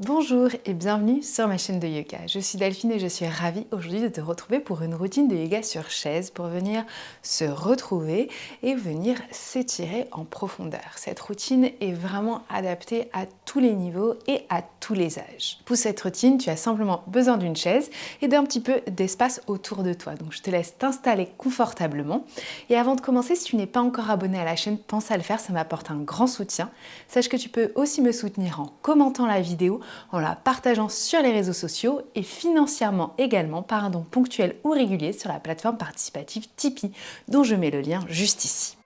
Bonjour et bienvenue sur ma chaîne de yoga. Je suis Delphine et je suis ravie aujourd'hui de te retrouver pour une routine de yoga sur chaise pour venir se retrouver et venir s'étirer en profondeur. Cette routine est vraiment adaptée à tous les niveaux et à tous les âges. Pour cette routine, tu as simplement besoin d'une chaise et d'un petit peu d'espace autour de toi. Donc je te laisse t'installer confortablement. Et avant de commencer, si tu n'es pas encore abonné à la chaîne, pense à le faire, ça m'apporte un grand soutien. Sache que tu peux aussi me soutenir en commentant la vidéo, en la partageant sur les réseaux sociaux et financièrement également par un don ponctuel ou régulier sur la plateforme participative Tipeee, dont je mets le lien juste ici.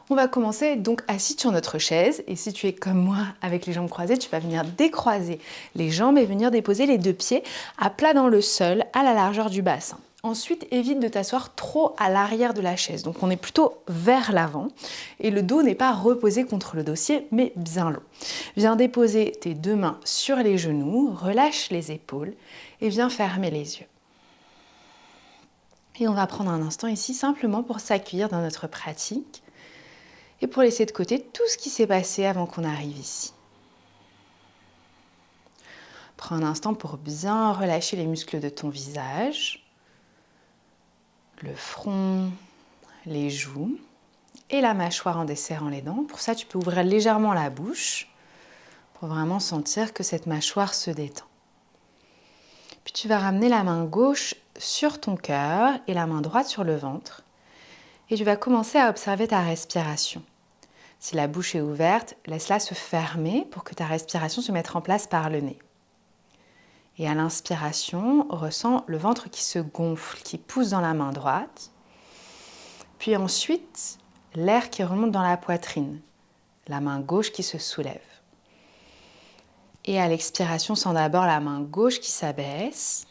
On va commencer donc assis sur notre chaise et si tu es comme moi avec les jambes croisées, tu vas venir décroiser les jambes et venir déposer les deux pieds à plat dans le sol à la largeur du bassin. Ensuite, évite de t'asseoir trop à l'arrière de la chaise. Donc on est plutôt vers l'avant et le dos n'est pas reposé contre le dossier mais bien long. Viens déposer tes deux mains sur les genoux, relâche les épaules et viens fermer les yeux. Et on va prendre un instant ici simplement pour s'accueillir dans notre pratique et pour laisser de côté tout ce qui s'est passé avant qu'on arrive ici. Prends un instant pour bien relâcher les muscles de ton visage, le front, les joues et la mâchoire en desserrant les dents. Pour ça, tu peux ouvrir légèrement la bouche pour vraiment sentir que cette mâchoire se détend. Puis tu vas ramener la main gauche sur ton cœur et la main droite sur le ventre. Et tu vas commencer à observer ta respiration. Si la bouche est ouverte, laisse-la se fermer pour que ta respiration se mette en place par le nez. Et à l'inspiration, ressens le ventre qui se gonfle, qui pousse dans la main droite. Puis ensuite, l'air qui remonte dans la poitrine, la main gauche qui se soulève. Et à l'expiration, sens d'abord la main gauche qui s'abaisse,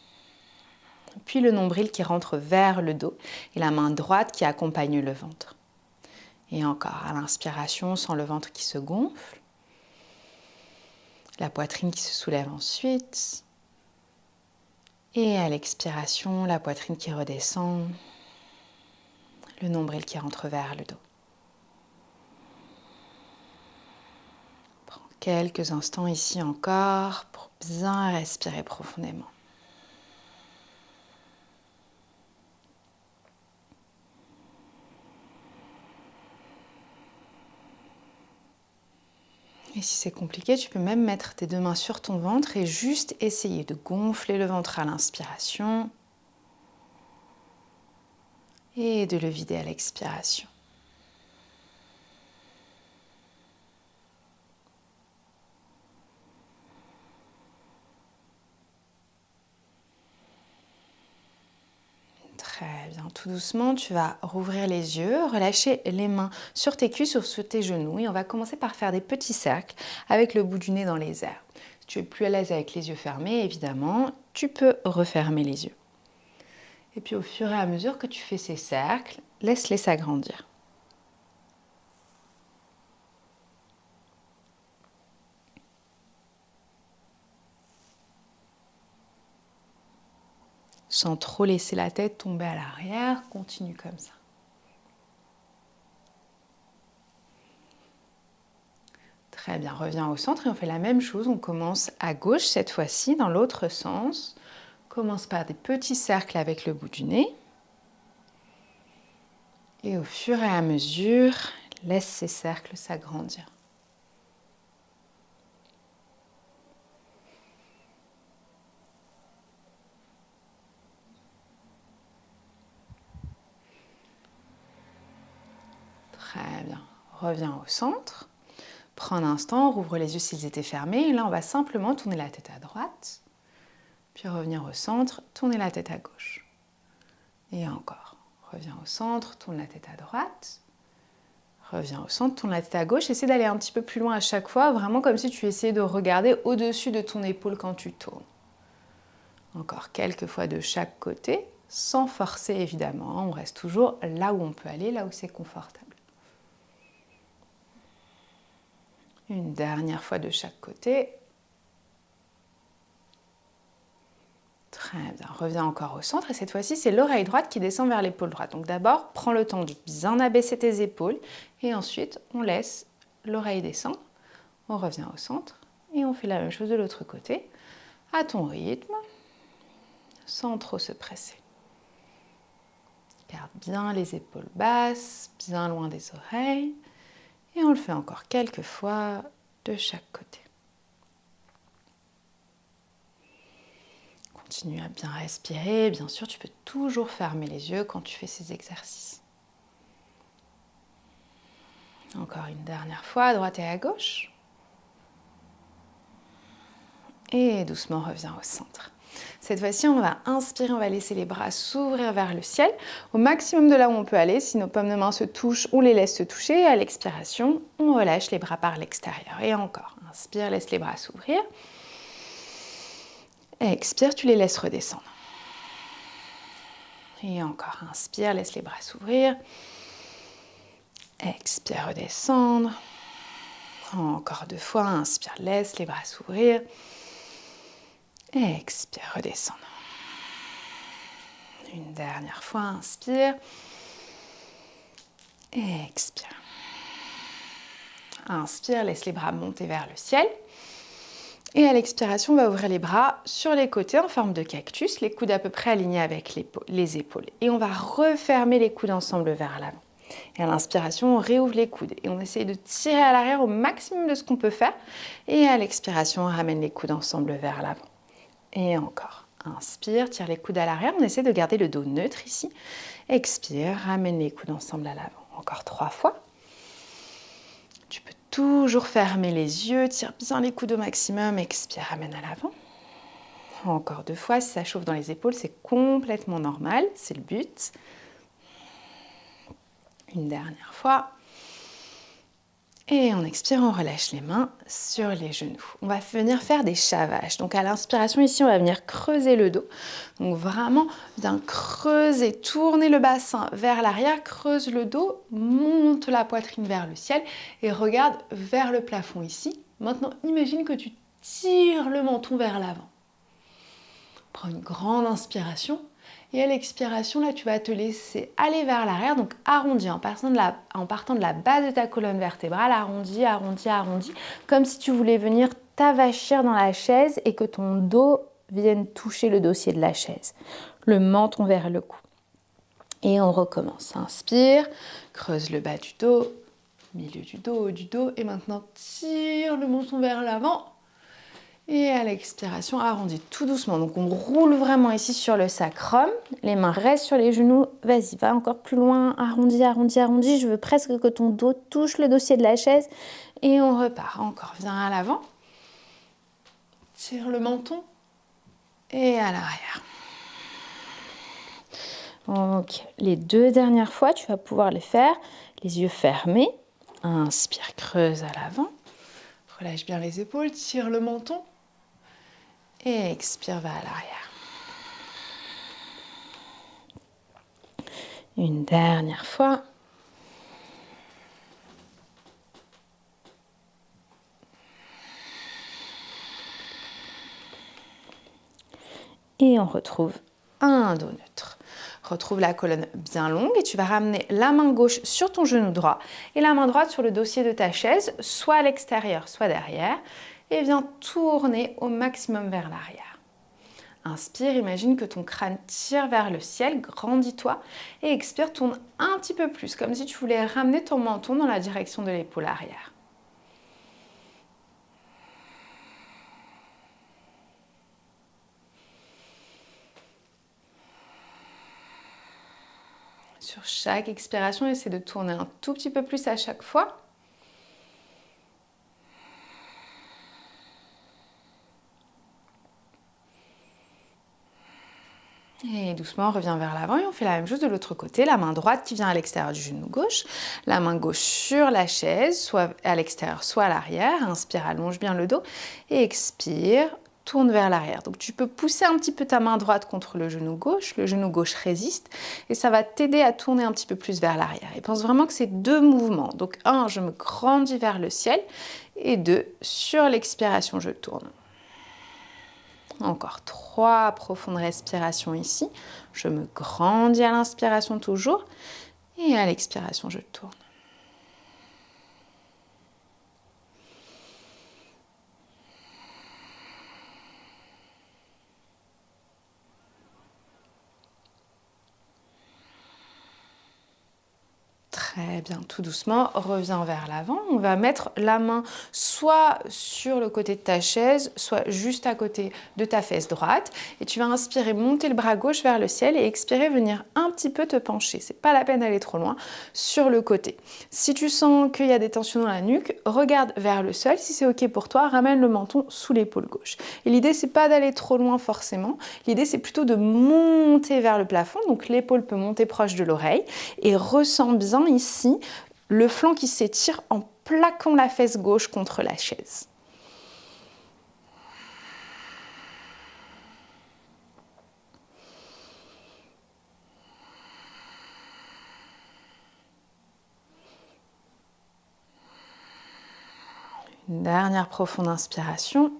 puis le nombril qui rentre vers le dos et la main droite qui accompagne le ventre. Et encore, à l'inspiration, sens le ventre qui se gonfle, la poitrine qui se soulève ensuite. Et à l'expiration, la poitrine qui redescend, le nombril qui rentre vers le dos. Prends quelques instants ici encore pour bien respirer profondément. Et si c'est compliqué, tu peux même mettre tes deux mains sur ton ventre et juste essayer de gonfler le ventre à l'inspiration et de le vider à l'expiration. Très bien, tout doucement, tu vas rouvrir les yeux, relâcher les mains sur tes cuisses ou sur tes genoux et on va commencer par faire des petits cercles avec le bout du nez dans les airs. Si tu es plus à l'aise avec les yeux fermés, évidemment, tu peux refermer les yeux. Et puis au fur et à mesure que tu fais ces cercles, laisse-les s'agrandir. Sans trop laisser la tête tomber à l'arrière, continue comme ça. Très bien, reviens au centre et on fait la même chose. On commence à gauche cette fois-ci, dans l'autre sens. Commence par des petits cercles avec le bout du nez. Et au fur et à mesure, laisse ces cercles s'agrandir. Très bien. Reviens au centre. Prends un instant, rouvre les yeux s'ils étaient fermés. Et là, on va simplement tourner la tête à droite. Puis revenir au centre, tourner la tête à gauche. Et encore. Reviens au centre, tourne la tête à droite. Reviens au centre, tourne la tête à gauche. Essaie d'aller un petit peu plus loin à chaque fois, vraiment comme si tu essayais de regarder au-dessus de ton épaule quand tu tournes. Encore quelques fois de chaque côté, sans forcer évidemment. On reste toujours là où on peut aller, là où c'est confortable. Une dernière fois de chaque côté. Très Très bien, reviens encore au centre et cette fois-ci, c'est l'oreille droite qui descend vers l'épaule droite. Donc d'abord, prends le temps de bien abaisser tes épaules et ensuite, on laisse l'oreille descendre. On revient au centre et on fait la même chose de l'autre côté, à ton rythme, sans trop se presser. Garde bien les épaules basses, bien loin des oreilles et on le fait encore quelques fois de chaque côté. Continue à bien respirer. Bien sûr, tu peux toujours fermer les yeux quand tu fais ces exercices. Encore une dernière fois, à droite et à gauche. Et doucement, reviens au centre. Cette fois-ci, on va inspirer, on va laisser les bras s'ouvrir vers le ciel, au maximum de là où on peut aller. Si nos paumes de main se touchent, on les laisse se toucher. À l'expiration, on relâche les bras par l'extérieur. Et encore, inspire, laisse les bras s'ouvrir. Expire, tu les laisses redescendre. Et encore, inspire, laisse les bras s'ouvrir. Expire, redescendre. Encore 2 fois, inspire, laisse les bras s'ouvrir. Expire, redescendre. Une dernière fois, inspire. Expire. Inspire, laisse les bras monter vers le ciel. Et à l'expiration, on va ouvrir les bras sur les côtés en forme de cactus, les coudes à peu près alignés avec les épaules. Et on va refermer les coudes ensemble vers l'avant. Et à l'inspiration, on réouvre les coudes et on essaye de tirer à l'arrière au maximum de ce qu'on peut faire. Et à l'expiration, on ramène les coudes ensemble vers l'avant. Et encore. Inspire, tire les coudes à l'arrière. On essaie de garder le dos neutre ici. Expire, ramène les coudes ensemble à l'avant. Encore 3 fois. Tu peux toujours fermer les yeux, tire bien les coudes au maximum, expire, ramène à l'avant. Encore 2 fois, si ça chauffe dans les épaules, c'est complètement normal, c'est le but. Une dernière fois. Et on expire, on relâche les mains sur les genoux. On va venir faire des chavages. Donc à l'inspiration, ici, on va venir creuser le dos. Donc vraiment, bien creuser, tourner le bassin vers l'arrière, creuse le dos, monte la poitrine vers le ciel et regarde vers le plafond ici. Maintenant, imagine que tu tires le menton vers l'avant. Prends une grande inspiration. Et à l'expiration, là, tu vas te laisser aller vers l'arrière, donc arrondi, en partant de la base de ta colonne vertébrale, arrondi, arrondi, arrondi, comme si tu voulais venir t'avachir dans la chaise et que ton dos vienne toucher le dossier de la chaise. Le menton vers le cou. Et on recommence. Inspire, creuse le bas du dos, milieu du dos, haut du dos, et maintenant tire le menton vers l'avant. Et à l'expiration, arrondis tout doucement. Donc on roule vraiment ici sur le sacrum. Les mains restent sur les genoux. Vas-y, va encore plus loin. Arrondis, arrondis, arrondis. Je veux presque que ton dos touche le dossier de la chaise. Et on repart. Encore, viens à l'avant. Tire le menton. Et à l'arrière. Ok. Les 2 dernières fois, tu vas pouvoir les faire les yeux fermés. Inspire, creuse à l'avant. Relâche bien les épaules. Tire le menton. Et expire, va à l'arrière. Une dernière fois. Et on retrouve un dos neutre. Retrouve la colonne bien longue et tu vas ramener la main gauche sur ton genou droit et la main droite sur le dossier de ta chaise, soit à l'extérieur, soit derrière. Et viens tourner au maximum vers l'arrière. Inspire, imagine que ton crâne tire vers le ciel, grandis-toi et expire, tourne un petit peu plus, comme si tu voulais ramener ton menton dans la direction de l'épaule arrière. Sur chaque expiration, essaie de tourner un tout petit peu plus à chaque fois. Et doucement, on revient vers l'avant et on fait la même chose de l'autre côté. La main droite qui vient à l'extérieur du genou gauche. La main gauche sur la chaise, soit à l'extérieur, soit à l'arrière. Inspire, allonge bien le dos. Et expire, tourne vers l'arrière. Donc tu peux pousser un petit peu ta main droite contre le genou gauche. Le genou gauche résiste. Et ça va t'aider à tourner un petit peu plus vers l'arrière. Et pense vraiment que c'est 2 mouvements. Donc 1, je me grandis vers le ciel. Et 2, sur l'expiration, je tourne. Encore 3 profondes respirations ici. Je me grandis à l'inspiration toujours. Et à l'expiration, je tourne. Très bien, tout doucement, reviens vers l'avant. On va mettre la main soit sur le côté de ta chaise, soit juste à côté de ta fesse droite. Et tu vas inspirer, monter le bras gauche vers le ciel et expirer, venir un petit peu te pencher. C'est pas la peine d'aller trop loin sur le côté. Si tu sens qu'il y a des tensions dans la nuque, regarde vers le sol. Si c'est OK pour toi, ramène le menton sous l'épaule gauche. Et l'idée, c'est pas d'aller trop loin forcément. L'idée, c'est plutôt de monter vers le plafond. Donc l'épaule peut monter proche de l'oreille et ressens bien ici le flanc qui s'étire en plaquant la fesse gauche contre la chaise. Une dernière profonde inspiration.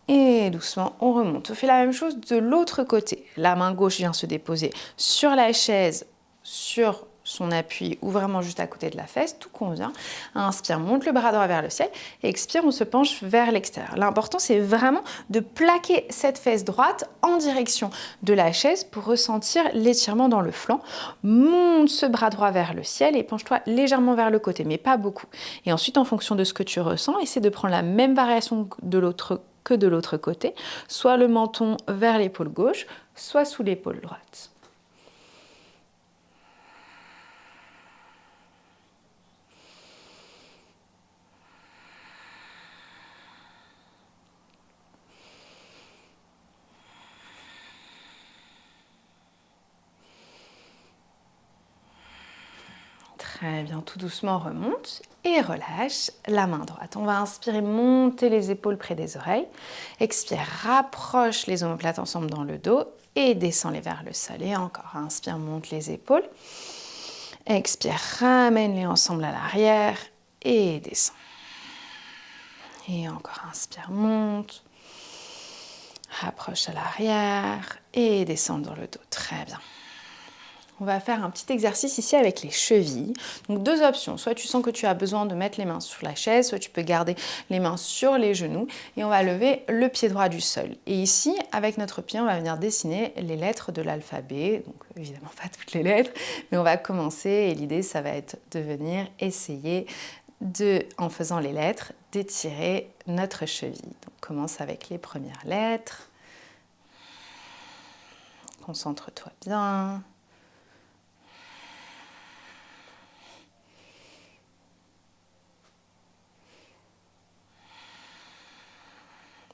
Et doucement, on remonte. On fait la même chose de l'autre côté. La main gauche vient se déposer sur la chaise, sur son appui ou vraiment juste à côté de la fesse, tout convient. Inspire, monte le bras droit vers le ciel. Et expire, on se penche vers l'extérieur. L'important, c'est vraiment de plaquer cette fesse droite en direction de la chaise pour ressentir l'étirement dans le flanc. Monte ce bras droit vers le ciel et penche-toi légèrement vers le côté, mais pas beaucoup. Et ensuite, en fonction de ce que tu ressens, essaie de prendre la même variation que de l'autre côté, soit le menton vers l'épaule gauche, soit sous l'épaule droite. Très bien, tout doucement remonte et relâche la main droite. On va inspirer, monter les épaules près des oreilles. Expire, rapproche les omoplates ensemble dans le dos et descends-les vers le sol. Et encore, inspire, monte les épaules. Expire, ramène-les ensemble à l'arrière et descends. Et encore, inspire, monte. Rapproche à l'arrière et descends dans le dos. Très bien. On va faire un petit exercice ici avec les chevilles. Donc 2 options, soit tu sens que tu as besoin de mettre les mains sur la chaise, soit tu peux garder les mains sur les genoux et on va lever le pied droit du sol. Et ici, avec notre pied, on va venir dessiner les lettres de l'alphabet. Donc évidemment pas toutes les lettres, mais on va commencer et l'idée ça va être de venir essayer en faisant les lettres, d'étirer notre cheville. Donc on commence avec les premières lettres. Concentre-toi bien.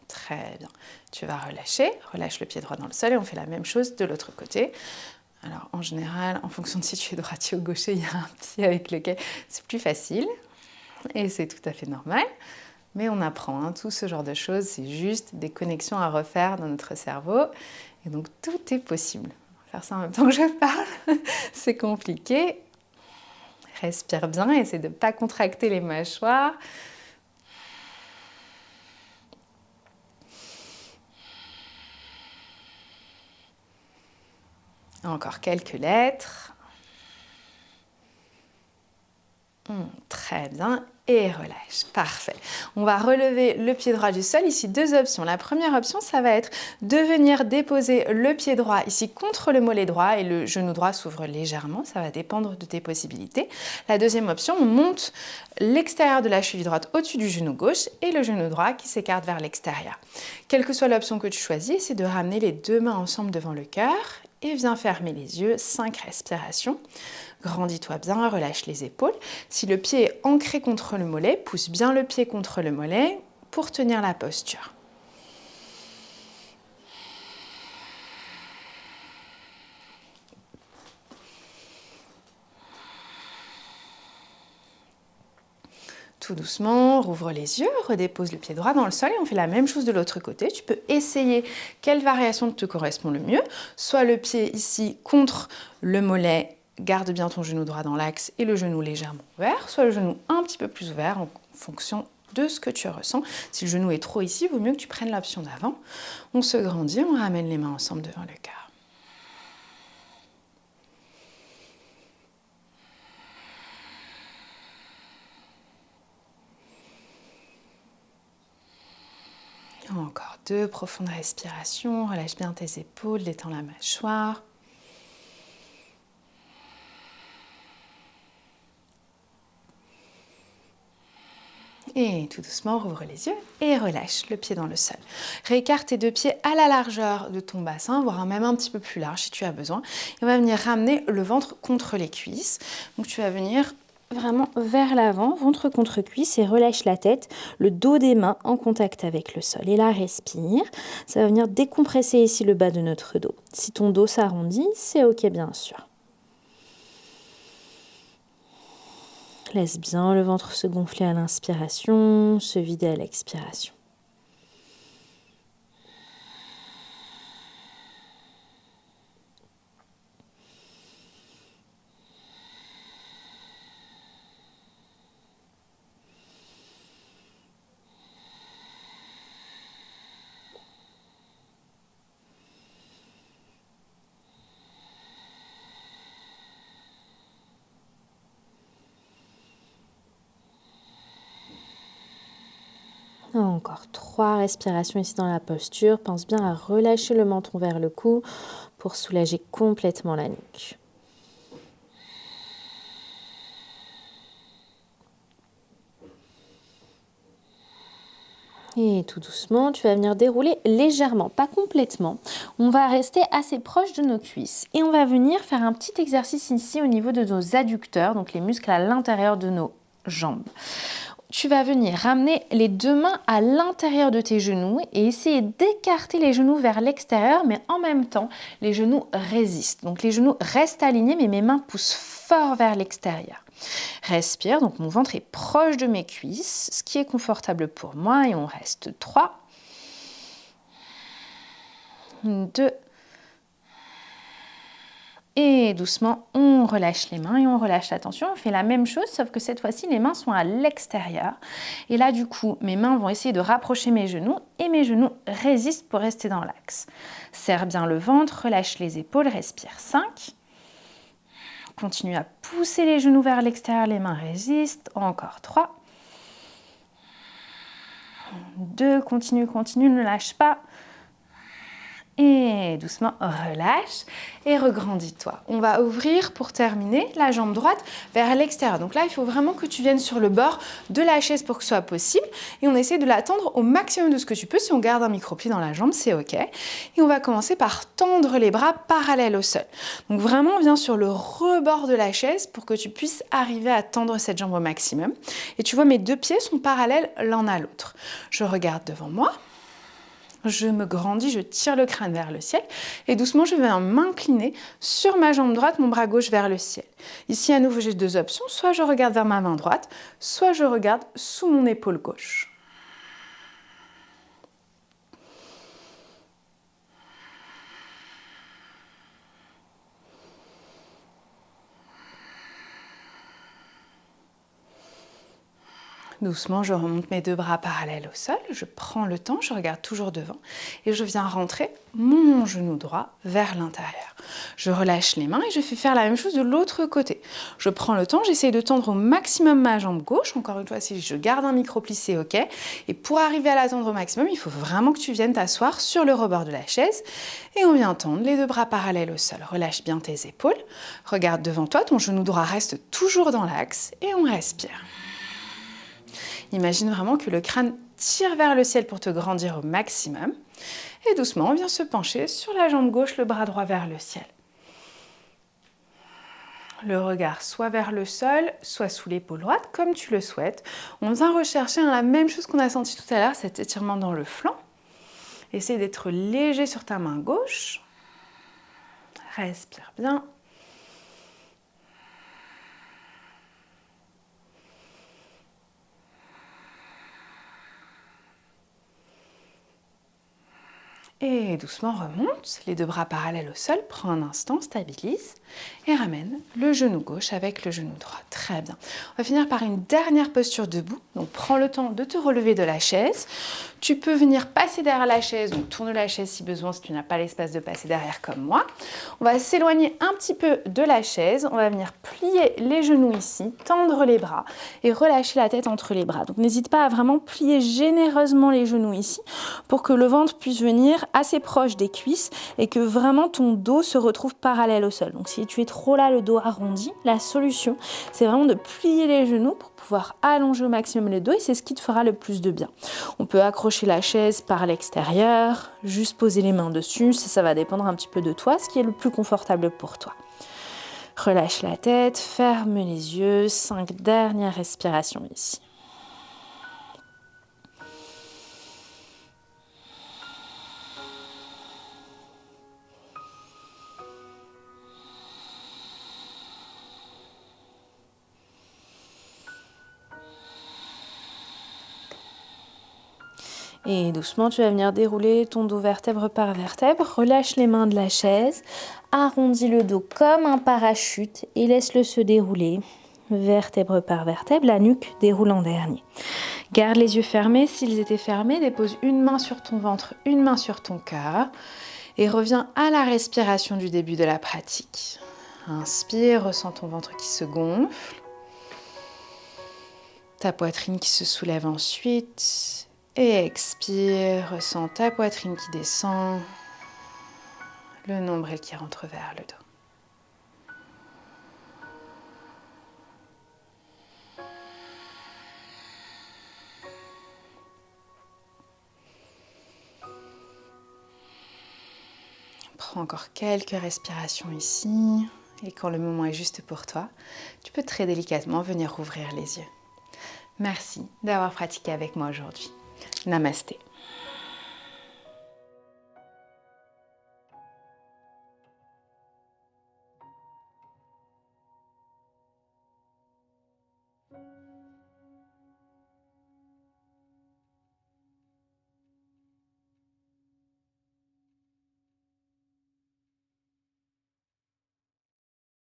Très bien. Tu vas relâcher, relâche le pied droit dans le sol et on fait la même chose de l'autre côté. Alors en général, en fonction de si tu es droitier ou gaucher, il y a un pied avec lequel c'est plus facile et c'est tout à fait normal. Mais on apprend, tout ce genre de choses, c'est juste des connexions à refaire dans notre cerveau et donc tout est possible. Faire ça en même temps que je parle, c'est compliqué. Respire bien, essaie de ne pas contracter les mâchoires. Encore quelques lettres. Très bien. Et relâche. Parfait. On va relever le pied droit du sol. Ici, 2 options. La première option, ça va être de venir déposer le pied droit ici contre le mollet droit et le genou droit s'ouvre légèrement. Ça va dépendre de tes possibilités. La deuxième option, on monte l'extérieur de la cheville droite au-dessus du genou gauche et le genou droit qui s'écarte vers l'extérieur. Quelle que soit l'option que tu choisis, c'est de ramener les 2 mains ensemble devant le cœur et viens fermer les yeux. 5 respirations. Grandis-toi bien, relâche les épaules. Si le pied est ancré contre le mollet, pousse bien le pied contre le mollet pour tenir la posture. Tout doucement, rouvre les yeux, redépose le pied droit dans le sol et on fait la même chose de l'autre côté. Tu peux essayer quelle variation te correspond le mieux. Soit le pied ici contre le mollet, garde bien ton genou droit dans l'axe et le genou légèrement ouvert, soit le genou un petit peu plus ouvert en fonction de ce que tu ressens. Si le genou est trop ici, il vaut mieux que tu prennes l'option d'avant. On se grandit, on ramène les mains ensemble devant le cœur. Encore 2 profondes respirations. Relâche bien tes épaules, détends la mâchoire. Et tout doucement, rouvre les yeux et relâche le pied dans le sol. Réécarte tes 2 pieds à la largeur de ton bassin, voire même un petit peu plus large si tu as besoin. Et on va venir ramener le ventre contre les cuisses. Donc tu vas venir vraiment vers l'avant, ventre contre cuisse, et relâche la tête, le dos des mains en contact avec le sol. Et là, respire. Ça va venir décompresser ici le bas de notre dos. Si ton dos s'arrondit, c'est ok bien sûr. Laisse bien le ventre se gonfler à l'inspiration, se vider à l'expiration. Encore 3 respirations ici dans la posture. Pense bien à relâcher le menton vers le cou pour soulager complètement la nuque. Et tout doucement, tu vas venir dérouler légèrement, pas complètement. On va rester assez proche de nos cuisses. Et on va venir faire un petit exercice ici au niveau de nos adducteurs, donc les muscles à l'intérieur de nos jambes. Tu vas venir ramener les 2 mains à l'intérieur de tes genoux et essayer d'écarter les genoux vers l'extérieur, mais en même temps, les genoux résistent. Donc les genoux restent alignés, mais mes mains poussent fort vers l'extérieur. Respire, donc mon ventre est proche de mes cuisses, ce qui est confortable pour moi, et on reste 3, 2, et doucement, on relâche les mains et on relâche la tension. On fait la même chose, sauf que cette fois-ci, les mains sont à l'extérieur. Et là, du coup, mes mains vont essayer de rapprocher mes genoux et mes genoux résistent pour rester dans l'axe. Serre bien le ventre, relâche les épaules, respire 5. Continue à pousser les genoux vers l'extérieur, les mains résistent. Encore 3. 2, continue, ne lâche pas. Et doucement, relâche et regrandis-toi. On va ouvrir pour terminer la jambe droite vers l'extérieur. Donc là, il faut vraiment que tu viennes sur le bord de la chaise pour que ce soit possible. Et on essaie de la tendre au maximum de ce que tu peux. Si on garde un micro-pli dans la jambe, c'est OK. Et on va commencer par tendre les bras parallèles au sol. Donc vraiment, viens sur le rebord de la chaise pour que tu puisses arriver à tendre cette jambe au maximum. Et tu vois, mes 2 pieds sont parallèles l'un à l'autre. Je regarde devant moi. Je me grandis, je tire le crâne vers le ciel et doucement je vais m'incliner sur ma jambe droite, mon bras gauche vers le ciel. Ici à nouveau j'ai 2 options, soit je regarde vers ma main droite, soit je regarde sous mon épaule gauche. Doucement, je remonte mes 2 bras parallèles au sol, je prends le temps, je regarde toujours devant et je viens rentrer mon genou droit vers l'intérieur. Je relâche les mains et je fais faire la même chose de l'autre côté. Je prends le temps, j'essaie de tendre au maximum ma jambe gauche. Encore une fois, si je garde un micro-pli, c'est OK. Et pour arriver à la tendre au maximum, il faut vraiment que tu viennes t'asseoir sur le rebord de la chaise et on vient tendre les 2 bras parallèles au sol. Relâche bien tes épaules, regarde devant toi, ton genou droit reste toujours dans l'axe et on respire. Imagine vraiment que le crâne tire vers le ciel pour te grandir au maximum. Et doucement, on vient se pencher sur la jambe gauche, le bras droit vers le ciel. Le regard soit vers le sol, soit sous l'épaule droite, comme tu le souhaites. On vient rechercher la même chose qu'on a senti tout à l'heure, cet étirement dans le flanc. Essaye d'être léger sur ta main gauche. Respire bien. Et doucement remonte, les deux bras parallèles au sol, prends un instant, stabilise et ramène le genou gauche avec le genou droit. Très bien. On va finir par une dernière posture debout. Donc prends le temps de te relever de la chaise. Tu peux venir passer derrière la chaise, donc tourne la chaise si besoin, si tu n'as pas l'espace de passer derrière comme moi. On va s'éloigner un petit peu de la chaise. On va venir plier les genoux ici, tendre les bras et relâcher la tête entre les bras. Donc n'hésite pas à vraiment plier généreusement les genoux ici pour que le ventre puisse venir assez proche des cuisses et que vraiment ton dos se retrouve parallèle au sol. Donc si tu es trop là, le dos arrondi, la solution, c'est vraiment de plier les genoux pour pouvoir allonger au maximum le dos et c'est ce qui te fera le plus de bien. On peut accrocher la chaise par l'extérieur, juste poser les mains dessus, ça va dépendre un petit peu de toi, ce qui est le plus confortable pour toi. Relâche la tête, ferme les yeux, 5 dernières respirations ici. Et doucement, tu vas venir dérouler ton dos vertèbre par vertèbre. Relâche les mains de la chaise. Arrondis le dos comme un parachute et laisse-le se dérouler. Vertèbre par vertèbre, la nuque déroule en dernier. Garde les yeux fermés. S'ils étaient fermés, dépose une main sur ton ventre, une main sur ton cœur. Et reviens à la respiration du début de la pratique. Inspire, ressens ton ventre qui se gonfle. Ta poitrine qui se soulève ensuite. Et expire, ressens ta poitrine qui descend, le nombril qui rentre vers le dos. Prends encore quelques respirations ici. Et quand le moment est juste pour toi, tu peux très délicatement venir ouvrir les yeux. Merci d'avoir pratiqué avec moi aujourd'hui. Namasté.